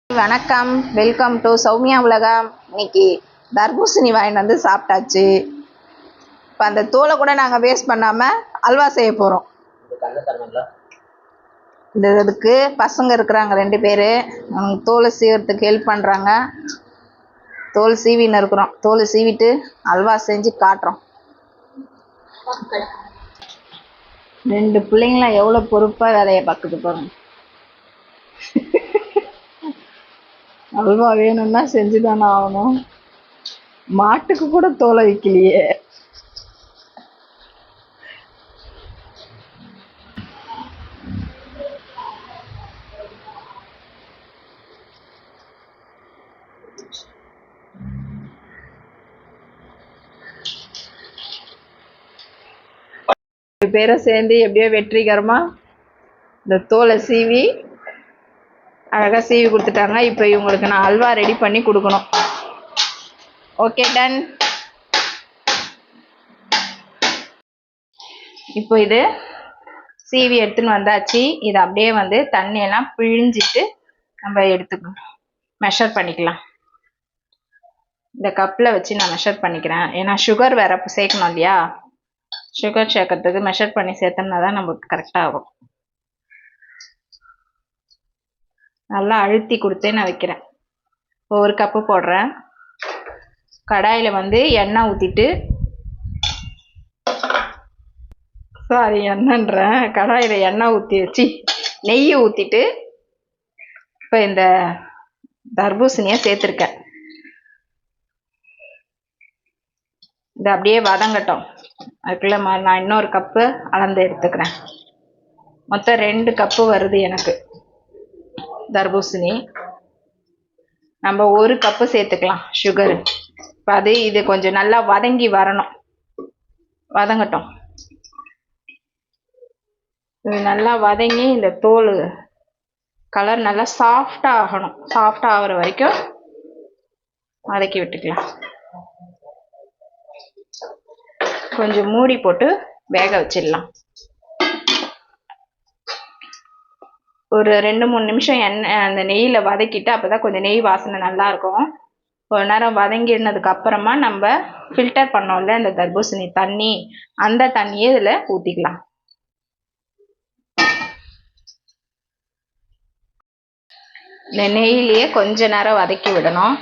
வணக்கம், welcome to Soumya உலகம். இன்னைக்கு தர்பூசணி வாங்கிட்டு வந்து சாப்பிட்டாச்சு. இப்போ அந்த தோலை கூட நாங்கள் வேஸ்ட் பண்ணாமல் அல்வா செய்ய போகிறோம். இதுக்கு பசங்க இருக்கிறாங்க 2 பேர். அவங்க தோலை சீவுறதுக்கு ஹெல்ப் பண்ணுறாங்க. தோல் சீவின்னு இருக்கிறோம். தோலை சீவிட்டு அல்வா செஞ்சு காட்டுறோம். 2 பிள்ளைங்களாம் எவ்வளோ பொறுப்பாக வேலையை பார்க்குது பாருங்க. அல்வா வேணும்னா செஞ்சுதானே ஆகணும். மாட்டுக்கு கூட தோலை வைக்கலையே. பேரை சேர்ந்து எப்படியோ வெற்றிகரமா இந்த தோலை சீவி அழகாக சீவி கொடுத்துட்டாங்க. இப்போ இவங்களுக்கு நான் அல்வா ரெடி பண்ணி கொடுக்கணும். Okay, done. இப்போ இது சீவி எடுத்துன்னு வந்தாச்சு. இதை அப்படியே வந்து தண்ணியெல்லாம் பிழிஞ்சிட்டு நம்ம எடுத்துக்கணும், மெஷர் பண்ணிக்கலாம். இந்த கப்பில் வச்சு நான் மெஷர் பண்ணிக்கிறேன். ஏன்னா சுகர் வேற சேர்க்கணும் இல்லையா. சுகர் சேர்க்கறதுக்கு மெஷர் பண்ணி சேர்த்தோம்னா தான் நமக்கு கரெக்டாக ஆகும். நல்லா அழுத்தி கொடுத்தே நான் வைக்கிறேன். ஒரு கப்பு போடுறேன். கடாயில் வந்து எண்ணெய் ஊற்றிட்டு, கடாயில் எண்ணெய் ஊற்றி வச்சு நெய் ஊற்றிட்டு இப்போ இந்த தர்பூசணியை சேர்த்துருக்கேன். இது அப்படியே வதங்கட்டும். அதுக்குள்ள நான் இன்னொரு கப்பு அளந்து எடுத்துக்கிறேன். மொத்தம் 2 கப்பு வருது எனக்கு தர்பூசணி. நம்ம 1 கப்பு சேர்த்துக்கலாம் சுகரு. இப்போ இது கொஞ்சம் நல்லா வதங்கி வரணும். வதங்கட்டும். இது நல்லா வதங்கி இந்த தோல் கலர் நல்லா சாஃப்டாக ஆகணும். சாஃப்டாக ஆகிற வரைக்கும் வதக்கி விட்டுக்கலாம். கொஞ்சம் மூடி போட்டு வேக வச்சிடலாம். ஒரு 2-3 நிமிஷம் அந்த நெய்யில் வதக்கிட்டு, அப்போ தான் கொஞ்சம் நெய் வாசனை நல்லா இருக்கும். ஒரு நேரம் வதங்கினதுக்கு அப்புறமா நம்ம ஃபில்டர் பண்ணோம்ல இந்த தர்பூசணி தண்ணி, அந்த தண்ணியை இதில் ஊற்றிக்கலாம். இந்த நெய்யிலேயே கொஞ்ச நேரம் வதக்கி விடணும்.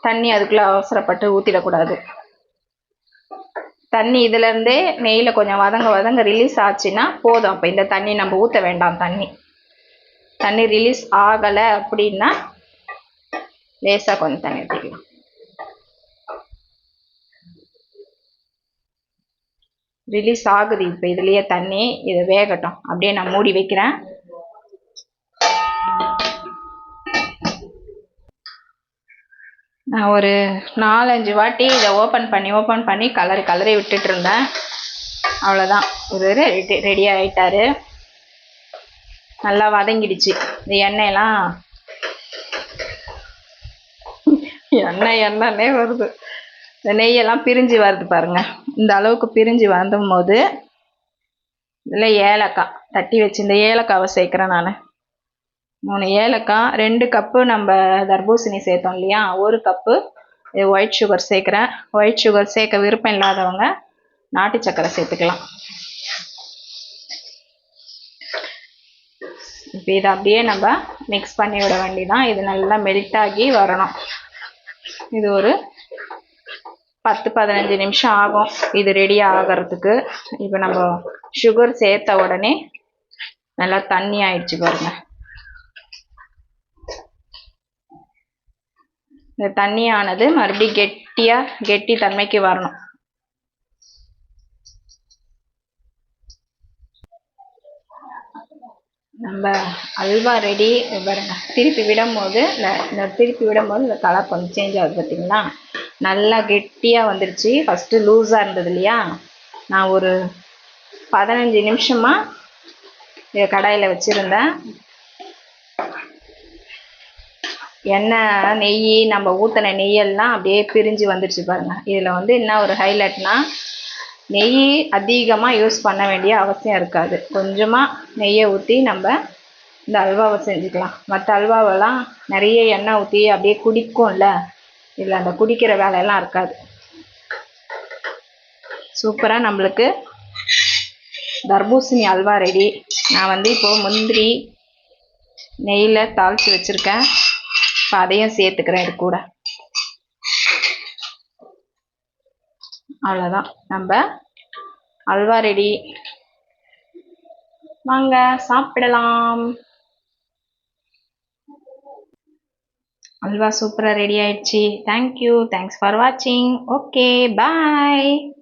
தண்ணி அதுக்குள்ளே அவசரப்பட்டு ஊற்றிடக்கூடாது. தண்ணி இதுலேருந்தே நெய்யில் கொஞ்சம் வதங்க ரிலீஸ் ஆச்சுன்னா போதும். அப்போ இந்த தண்ணி நம்ம ஊற்ற வேண்டாம். தண்ணி ரிலீஸ் ஆகலை அப்படின்னா லேசாக கொஞ்சம் தண்ணி ஊற்றிக்கலாம். ரிலீஸ் ஆகுது இப்போ இதுலேயே தண்ணி. இது வேகட்டும். அப்படியே நான் மூடி வைக்கிறேன். நான் ஒரு 4-5 வாட்டி இதை ஓப்பன் பண்ணி கலரி விட்டுட்டு இருந்தேன். அவ்வளோதான், இது ரெடி ஆகிட்டாரு. நல்லா வதங்கிடுச்சு. இந்த எண்ணெய்னே வருது. இந்த நெய்யெல்லாம் பிரிஞ்சு வருது பாருங்க. இந்த அளவுக்கு பிரிஞ்சு வந்தும் போது இதில் ஏலக்காய் தட்டி வச்சு இந்த ஏலக்காவை சேர்க்குறேன் நான். 3 ஏலக்காய். 2 கப்பு நம்ம தர்பூசணி சேர்த்தோம் இல்லையா, 1 கப்பு ஒயிட் சுகர் சேர்க்குறேன். ஒயிட் சுகர் சேர்க்க விருப்பம் இல்லாதவங்க நாட்டு சக்கரை சேர்த்துக்கலாம். இப்போ இதை அப்படியே நம்ம மிக்ஸ் பண்ணி விட வேண்டியதான். இது நல்லா மெல்ட் ஆகி வரணும். இது ஒரு 10-15 நிமிஷம் ஆகும் இது ரெடி ஆகிறதுக்கு. இப்போ நம்ம சுகர் சேர்த்த உடனே நல்லா தண்ணி ஆயிடுச்சு பாருங்க. இந்த தண்ணியானது மறுபடியும் கெட்டி தன்மைக்கு வரணும். நம்ம அல்வா ரெடி பாருங்க. திருப்பி விடும்போது இந்த கலர் கொஞ்சம் சேஞ்ச் ஆகுது பார்த்தீங்களா. நல்லா கெட்டியாக வந்துடுச்சு. ஃபஸ்ட்டு லூஸாக இருந்தது இல்லையா. நான் ஒரு 15 நிமிஷமாக இதை கடாயில் வச்சுருந்தேன். எண்ணெய் நெய் நம்ம ஊற்றின நெய்யெல்லாம் அப்படியே பிரிஞ்சு வந்துடுச்சு பாருங்கள். இதில் வந்து என்ன ஒரு ஹைலைட்னா, நெய் அதிகமாக யூஸ் பண்ண வேண்டிய அவசியம் இருக்காது. கொஞ்சமாக நெய்யை ஊற்றி நம்ம இந்த அல்வாவை செஞ்சுக்கலாம். மற்ற அல்வாவெல்லாம் நிறைய எண்ணெய் ஊற்றி அப்படியே குடிக்கும்ல, இதில் அந்த குடிக்கிற வேலையெல்லாம் இருக்காது. சூப்பராக நம்மளுக்கு தர்பூசணி அல்வா ரெடி. நான் இப்போது முந்திரி நெய்யில் தாளித்து வச்சுருக்கேன். இப்போ அதையும் சேர்த்துக்கிறேன் இது கூட. அவ்வளோதான், நம்ம அல்வா ரெடி. வாங்க சாப்பிடலாம். அல்வா சூப்பராக ரெடி ஆயிடுச்சு. தேங்க்யூ, தேங்க்ஸ் ஃபார் வாட்சிங். ஓகே, பாய்.